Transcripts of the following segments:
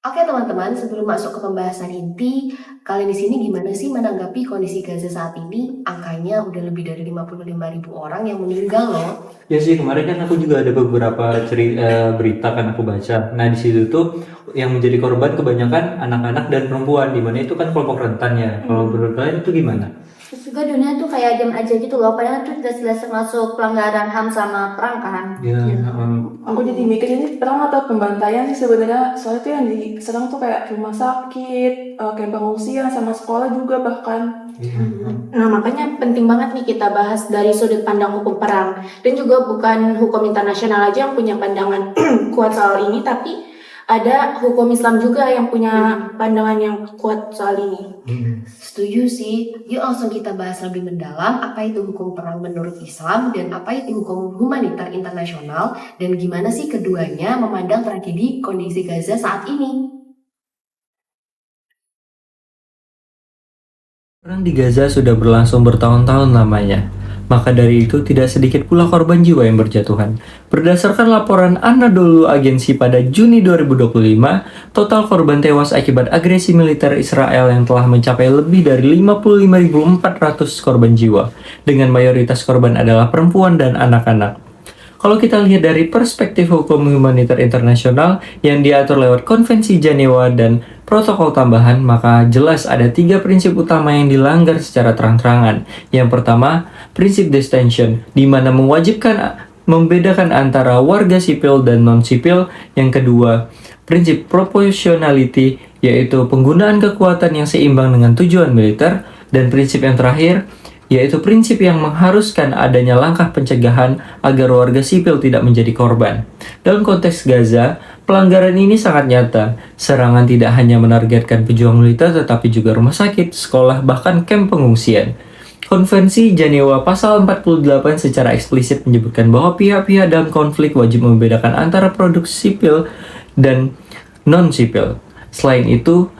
Oke teman-teman, sebelum masuk ke pembahasan inti, kalian di sini gimana sih menanggapi kondisi Gaza saat ini? Angkanya udah lebih dari 55.000 orang yang meninggal loh. Ya sih, kemarin kan aku juga ada beberapa berita kan aku baca. Nah, di situ tuh yang menjadi korban kebanyakan anak-anak dan perempuan, di mana itu kan kelompok rentannya. Kalau menurut kalian itu gimana? Terus juga dunia tuh kayak diam aja gitu loh, padahal itu jelas-jelas termasuk pelanggaran HAM sama perang kan. Ya, Aku jadi mikir ini perang atau pembantaian sih sebenarnya. Soalnya tuh yang diserang tuh kayak rumah sakit, kayak pengungsian sama sekolah juga bahkan. Nah makanya penting banget nih kita bahas dari sudut pandang hukum perang. Dan juga bukan hukum internasional aja yang punya pandangan kuat soal ini, tapi ada hukum Islam juga yang punya pandangan yang kuat soal ini. Setuju sih, yuk langsung kita bahas lebih mendalam apa itu hukum perang menurut Islam dan apa itu hukum humanitar internasional dan gimana sih keduanya memandang tragedi kondisi Gaza saat ini. Perang di Gaza sudah berlangsung bertahun-tahun lamanya. Maka dari itu tidak sedikit pula korban jiwa yang berjatuhan. Berdasarkan laporan Anadolu Agency pada Juni 2025, total korban tewas akibat agresi militer Israel yang telah mencapai lebih dari 55.400 korban jiwa, dengan mayoritas korban adalah perempuan dan anak-anak. Kalau kita lihat dari perspektif hukum humaniter internasional yang diatur lewat Konvensi Jenewa dan protokol tambahan, maka jelas ada 3 prinsip utama yang dilanggar secara terang-terangan. Yang pertama, prinsip distinction, di mana mewajibkan membedakan antara warga sipil dan non-sipil. Yang kedua, prinsip proportionality, yaitu penggunaan kekuatan yang seimbang dengan tujuan militer. Dan prinsip yang terakhir, yaitu prinsip yang mengharuskan adanya langkah pencegahan agar warga sipil tidak menjadi korban. Dalam konteks Gaza, pelanggaran ini sangat nyata. Serangan tidak hanya menargetkan pejuang militer, tetapi juga rumah sakit, sekolah, bahkan kamp pengungsian. Konvensi Jenewa pasal 48 secara eksplisit menyebutkan bahwa pihak-pihak dalam konflik wajib membedakan antara produk sipil dan non-sipil. Selain itu,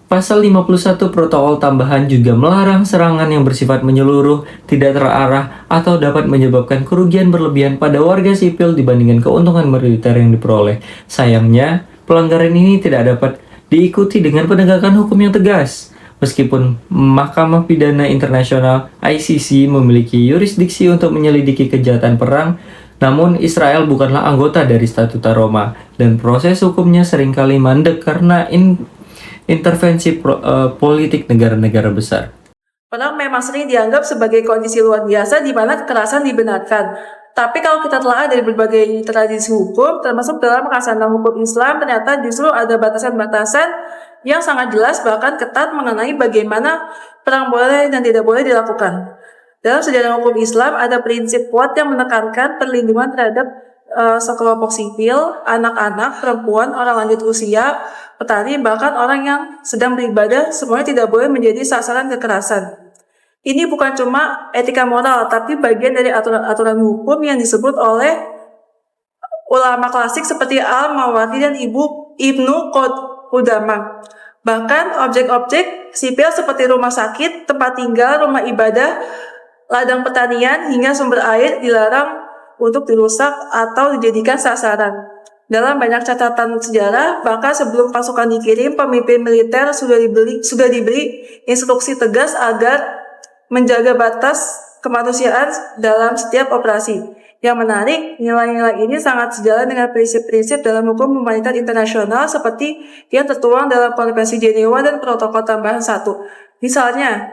Pasal 51 protokol tambahan juga melarang serangan yang bersifat menyeluruh, tidak terarah, atau dapat menyebabkan kerugian berlebihan pada warga sipil dibandingkan keuntungan militer yang diperoleh. Sayangnya, pelanggaran ini tidak dapat diikuti dengan penegakan hukum yang tegas. Meskipun Mahkamah Pidana Internasional (ICC) memiliki yurisdiksi untuk menyelidiki kejahatan perang, namun Israel bukanlah anggota dari Statuta Roma, dan proses hukumnya seringkali mandek karena intervensi politik negara-negara besar. Perang memang sering dianggap sebagai kondisi luar biasa di mana kekerasan dibenarkan. Tapi kalau kita telah dari berbagai tradisi hukum, termasuk dalam pelaksanaan hukum Islam, ternyata justru ada batasan-batasan yang sangat jelas bahkan ketat mengenai bagaimana perang boleh dan tidak boleh dilakukan. Dalam sejarah hukum Islam ada prinsip kuat yang menekankan perlindungan terhadap sekelompok sipil, anak-anak, perempuan, orang lanjut usia, petani, bahkan orang yang sedang beribadah, semuanya tidak boleh menjadi sasaran kekerasan. Ini bukan cuma etika moral, tapi bagian dari aturan-aturan hukum yang disebut oleh ulama klasik seperti Al-Mawardi dan Ibnu Qudamah. Bahkan objek-objek sipil seperti rumah sakit, tempat tinggal, rumah ibadah, ladang pertanian, hingga sumber air dilarang untuk dirusak atau dijadikan sasaran. Dalam banyak catatan sejarah, bahkan sebelum pasukan dikirim, pemimpin militer sudah diberi instruksi tegas agar menjaga batas kemanusiaan dalam setiap operasi. Yang menarik, nilai-nilai ini sangat sejalan dengan prinsip-prinsip dalam hukum humanitar internasional seperti yang tertuang dalam Konvensi Jenewa dan Protokol Tambahan 1. Misalnya,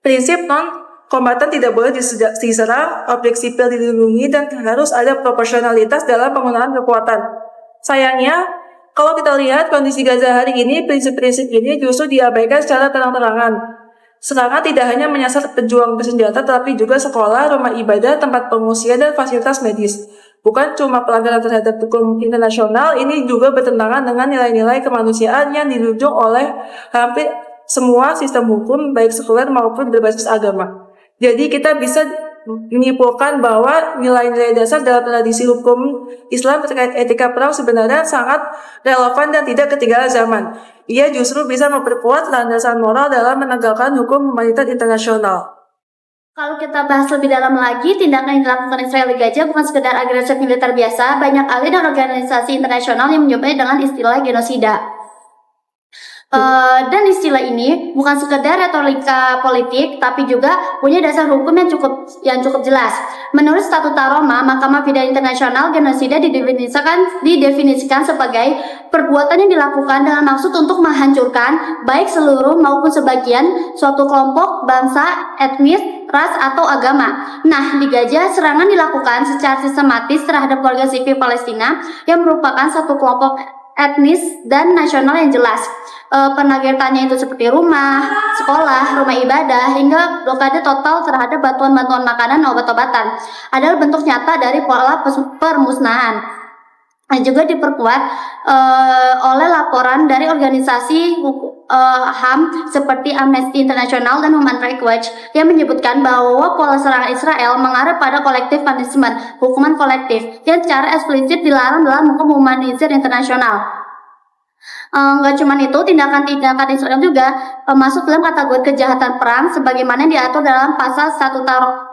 prinsip non-kombatan tidak boleh diserang, objek sipil dilindungi, dan harus ada proporsionalitas dalam penggunaan kekuatan. Sayangnya, kalau kita lihat kondisi Gaza hari ini, prinsip-prinsip ini justru diabaikan secara terang-terangan. Serangan tidak hanya menyasar pejuang bersenjata, tetapi juga sekolah, rumah ibadah, tempat pengungsian, dan fasilitas medis. Bukan cuma pelanggaran terhadap hukum internasional, ini juga bertentangan dengan nilai-nilai kemanusiaan yang dijunjung oleh hampir semua sistem hukum, baik sekuler maupun berbasis agama. Jadi kita bisa menyimpulkan bahwa nilai-nilai dasar dalam tradisi hukum Islam terkait etika perang sebenarnya sangat relevan dan tidak ketinggalan zaman. Ia justru bisa memperkuat landasan moral dalam menegakkan hukum humaniter internasional. Kalau kita bahas lebih dalam lagi, tindakan yang dilakukan Israel di Gaza bukan sekedar agresi militer biasa. Banyak ahli dan organisasi internasional yang menyebutnya dengan istilah genosida. Dan istilah ini bukan sekedar retorika politik, tapi juga punya dasar hukum yang cukup jelas. Menurut Statuta Roma, Mahkamah Pidana Internasional, genosida didefinisikan sebagai perbuatan yang dilakukan dengan maksud untuk menghancurkan baik seluruh maupun sebagian suatu kelompok, bangsa, etnis, ras, atau agama. Nah, di Gaza, serangan dilakukan secara sistematis terhadap warga sipil Palestina yang merupakan satu kelompok etnis dan nasional yang jelas. Penargetannya itu seperti rumah, sekolah, rumah ibadah, hingga blokade total terhadap bantuan-bantuan makanan dan obat-obatan adalah bentuk nyata dari pola permusnahan. Juga diperkuat oleh laporan dari organisasi HAM seperti Amnesty International dan Human Rights Watch yang menyebutkan bahwa pola serangan Israel mengarah pada collective punishment, hukuman kolektif yang secara eksplisit dilarang dalam hukum humaniter internasional. Nggak cuma itu, tindakan-tindakan Israel juga masuk dalam kategori kejahatan perang sebagaimana diatur dalam pasal 8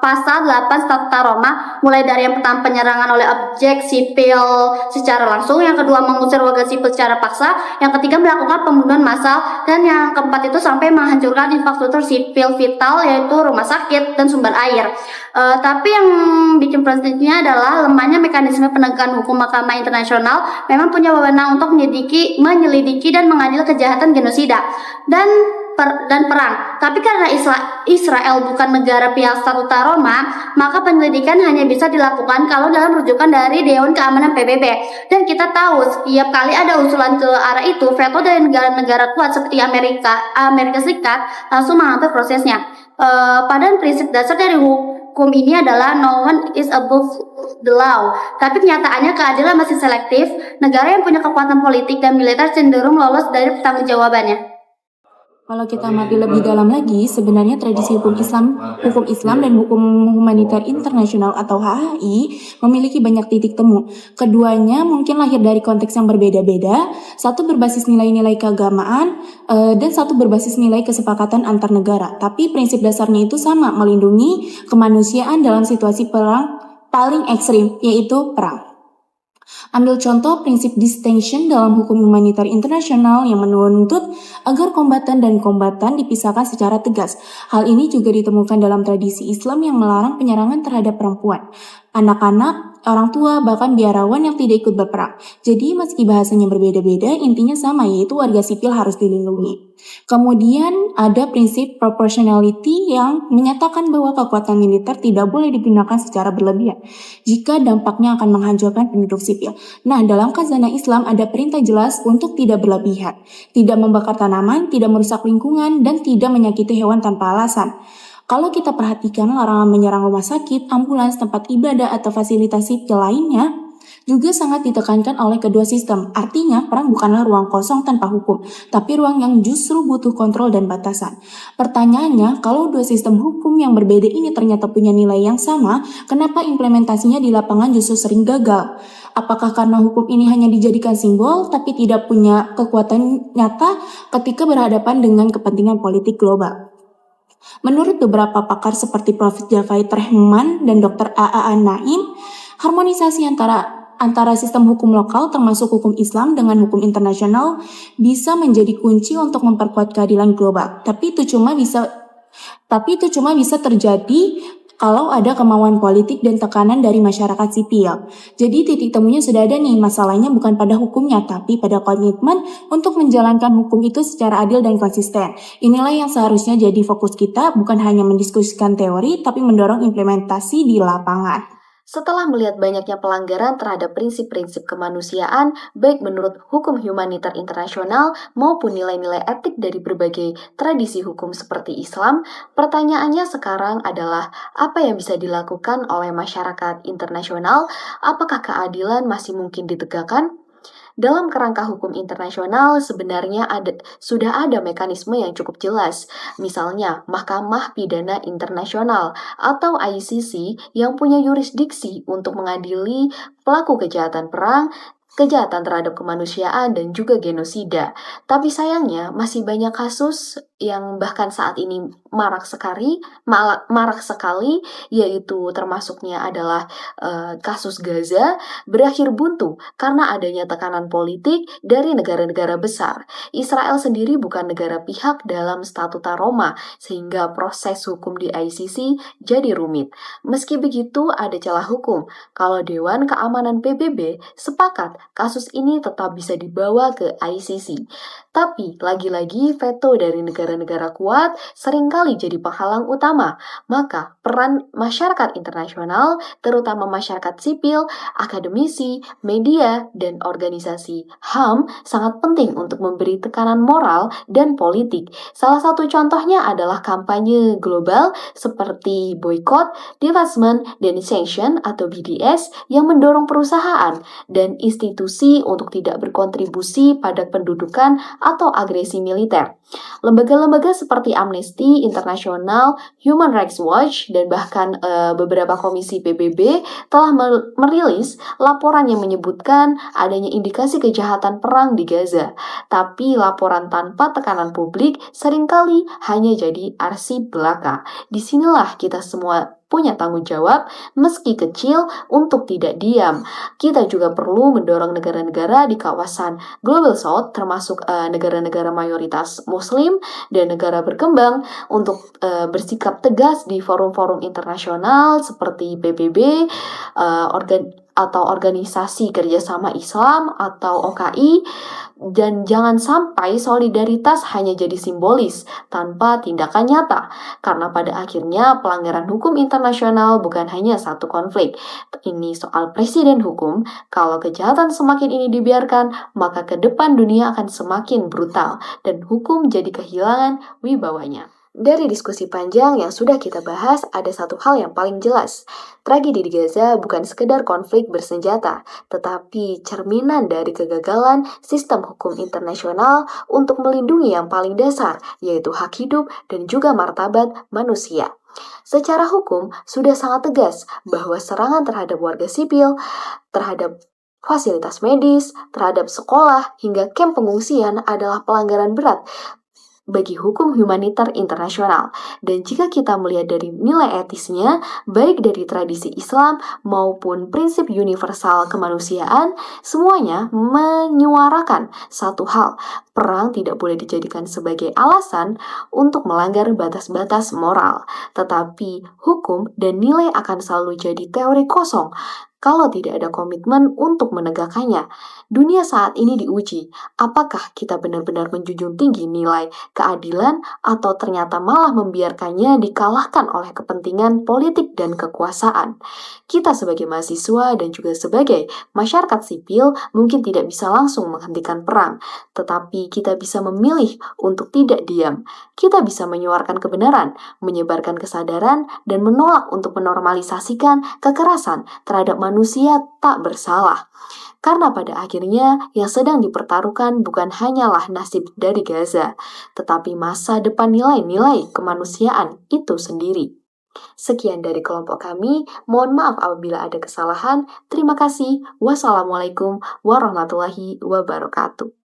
Statuta Roma, mulai dari yang pertama penyerangan oleh objek sipil secara langsung, yang kedua mengusir warga sipil secara paksa, yang ketiga melakukan pembunuhan massal, dan yang keempat itu sampai menghancurkan infrastruktur sipil vital yaitu rumah sakit dan sumber air. Tapi yang bikin frustrasinya adalah lemahnya mekanisme penegakan hukum. Mahkamah Internasional memang punya wewenang untuk menyelidiki dan mengadili kejahatan genosida dan perang. Tapi karena Israel bukan negara pihak Statuta Roma, maka penyelidikan hanya bisa dilakukan kalau dalam rujukan dari Dewan Keamanan PBB. Dan kita tahu setiap kali ada usulan ke arah itu, veto dari negara-negara kuat seperti Amerika Serikat langsung mengatur prosesnya. Padahal prinsip dasar dari hukum ini adalah no one is above the law. Tapi kenyataannya keadilan masih selektif. Negara yang punya kekuatan politik dan militer cenderung lolos dari pertanggungjawabannya. Kalau kita amati lebih dalam lagi, sebenarnya tradisi hukum Islam dan hukum humaniter internasional atau HHI memiliki banyak titik temu. Keduanya mungkin lahir dari konteks yang berbeda-beda, satu berbasis nilai-nilai keagamaan, dan satu berbasis nilai kesepakatan antar negara. Tapi prinsip dasarnya itu sama, melindungi kemanusiaan dalam situasi perang paling ekstrim, yaitu perang. Ambil contoh prinsip distinction dalam hukum humaniter internasional yang menuntut agar kombatan dan kombatan dipisahkan secara tegas. Hal ini juga ditemukan dalam tradisi Islam yang melarang penyerangan terhadap perempuan, anak-anak, orang tua, bahkan biarawan yang tidak ikut berperang. Jadi meski bahasanya berbeda-beda, intinya sama, yaitu warga sipil harus dilindungi. Kemudian ada prinsip proportionality yang menyatakan bahwa kekuatan militer tidak boleh digunakan secara berlebihan jika dampaknya akan menghancurkan penduduk sipil. Nah, dalam khazanah Islam ada perintah jelas untuk tidak berlebihan, tidak membakar tanaman, tidak merusak lingkungan, dan tidak menyakiti hewan tanpa alasan. Kalau kita perhatikan larangan menyerang rumah sakit, ambulans, tempat ibadah, atau fasilitas sipil lainnya, juga sangat ditekankan oleh kedua sistem. Artinya, perang bukanlah ruang kosong tanpa hukum, tapi ruang yang justru butuh kontrol dan batasan. Pertanyaannya, kalau dua sistem hukum yang berbeda ini ternyata punya nilai yang sama, kenapa implementasinya di lapangan justru sering gagal? Apakah karena hukum ini hanya dijadikan simbol, tapi tidak punya kekuatan nyata ketika berhadapan dengan kepentingan politik global? Menurut beberapa pakar seperti Prof. Javaid Rehman dan Dr. A.A. Naim, harmonisasi antara sistem hukum lokal termasuk hukum Islam dengan hukum internasional bisa menjadi kunci untuk memperkuat keadilan global. Tapi itu cuma bisa terjadi kalau ada kemauan politik dan tekanan dari masyarakat sipil. Jadi titik temunya sudah ada nih, masalahnya bukan pada hukumnya, tapi pada komitmen untuk menjalankan hukum itu secara adil dan konsisten. Inilah yang seharusnya jadi fokus kita, bukan hanya mendiskusikan teori, tapi mendorong implementasi di lapangan. Setelah melihat banyaknya pelanggaran terhadap prinsip-prinsip kemanusiaan, baik menurut hukum humaniter internasional maupun nilai-nilai etik dari berbagai tradisi hukum seperti Islam, pertanyaannya sekarang adalah apa yang bisa dilakukan oleh masyarakat internasional? Apakah keadilan masih mungkin ditegakkan? Dalam kerangka hukum internasional sebenarnya sudah ada mekanisme yang cukup jelas, misalnya Mahkamah Pidana Internasional atau ICC yang punya yurisdiksi untuk mengadili pelaku kejahatan perang, kejahatan terhadap kemanusiaan, dan juga genosida. Tapi sayangnya masih banyak kasus yang bahkan saat ini marak sekali, yaitu termasuknya adalah kasus Gaza, berakhir buntu karena adanya tekanan politik dari negara-negara besar. Israel sendiri bukan negara pihak dalam Statuta Roma, sehingga proses hukum di ICC jadi rumit. Meski begitu, ada celah hukum. Kalau Dewan Keamanan PBB sepakat kasus ini tetap bisa dibawa ke ICC. Tapi, lagi-lagi veto dari negara-negara kuat seringkali jadi penghalang utama. Maka, peran masyarakat internasional, terutama masyarakat sipil, akademisi, media, dan organisasi HAM sangat penting untuk memberi tekanan moral dan politik. Salah satu contohnya adalah kampanye global seperti boycott, divestment, dan sanction atau BDS yang mendorong perusahaan dan institusi untuk tidak berkontribusi pada pendudukan atau agresi militer. Lembaga-lembaga seperti Amnesty International, Human Rights Watch, dan bahkan beberapa komisi PBB telah merilis laporan yang menyebutkan adanya indikasi kejahatan perang di Gaza. Tapi laporan tanpa tekanan publik seringkali hanya jadi arsip belaka. Disinilah kita semua punya tanggung jawab, meski kecil, untuk tidak diam. Kita juga perlu mendorong negara-negara di kawasan Global South, termasuk negara-negara mayoritas Muslim dan negara berkembang, untuk bersikap tegas di forum-forum internasional seperti PBB, atau Organisasi Kerjasama Islam atau OKI, dan jangan sampai solidaritas hanya jadi simbolis tanpa tindakan nyata, karena pada akhirnya pelanggaran hukum internasional bukan hanya satu konflik. Ini soal presiden hukum. Kalau kejahatan semakin ini dibiarkan, maka ke depan dunia akan semakin brutal dan hukum jadi kehilangan wibawanya. Dari diskusi panjang yang sudah kita bahas, ada satu hal yang paling jelas. Tragedi di Gaza bukan sekedar konflik bersenjata, tetapi cerminan dari kegagalan sistem hukum internasional untuk melindungi yang paling dasar, yaitu hak hidup dan juga martabat manusia. Secara hukum, sudah sangat tegas bahwa serangan terhadap warga sipil, terhadap fasilitas medis, terhadap sekolah, hingga kamp pengungsian adalah pelanggaran berat bagi hukum humaniter internasional. Dan jika kita melihat dari nilai etisnya, baik dari tradisi Islam maupun prinsip universal kemanusiaan, semuanya menyuarakan satu hal: perang tidak boleh dijadikan sebagai alasan untuk melanggar batas-batas moral. Tetapi hukum dan nilai akan selalu jadi teori kosong kalau tidak ada komitmen untuk menegakkannya. Dunia saat ini diuji, apakah kita benar-benar menjunjung tinggi nilai keadilan atau ternyata malah membiarkannya dikalahkan oleh kepentingan politik dan kekuasaan. Kita sebagai mahasiswa dan juga sebagai masyarakat sipil mungkin tidak bisa langsung menghentikan perang, tetapi kita bisa memilih untuk tidak diam. Kita bisa menyuarakan kebenaran, menyebarkan kesadaran, dan menolak untuk menormalisasikan kekerasan terhadap manusia tak bersalah. Karena pada akhirnya yang sedang dipertaruhkan bukan hanyalah nasib dari Gaza, tetapi masa depan nilai-nilai kemanusiaan itu sendiri. Sekian dari kelompok kami, mohon maaf apabila ada kesalahan. Terima kasih. Wassalamualaikum warahmatullahi wabarakatuh.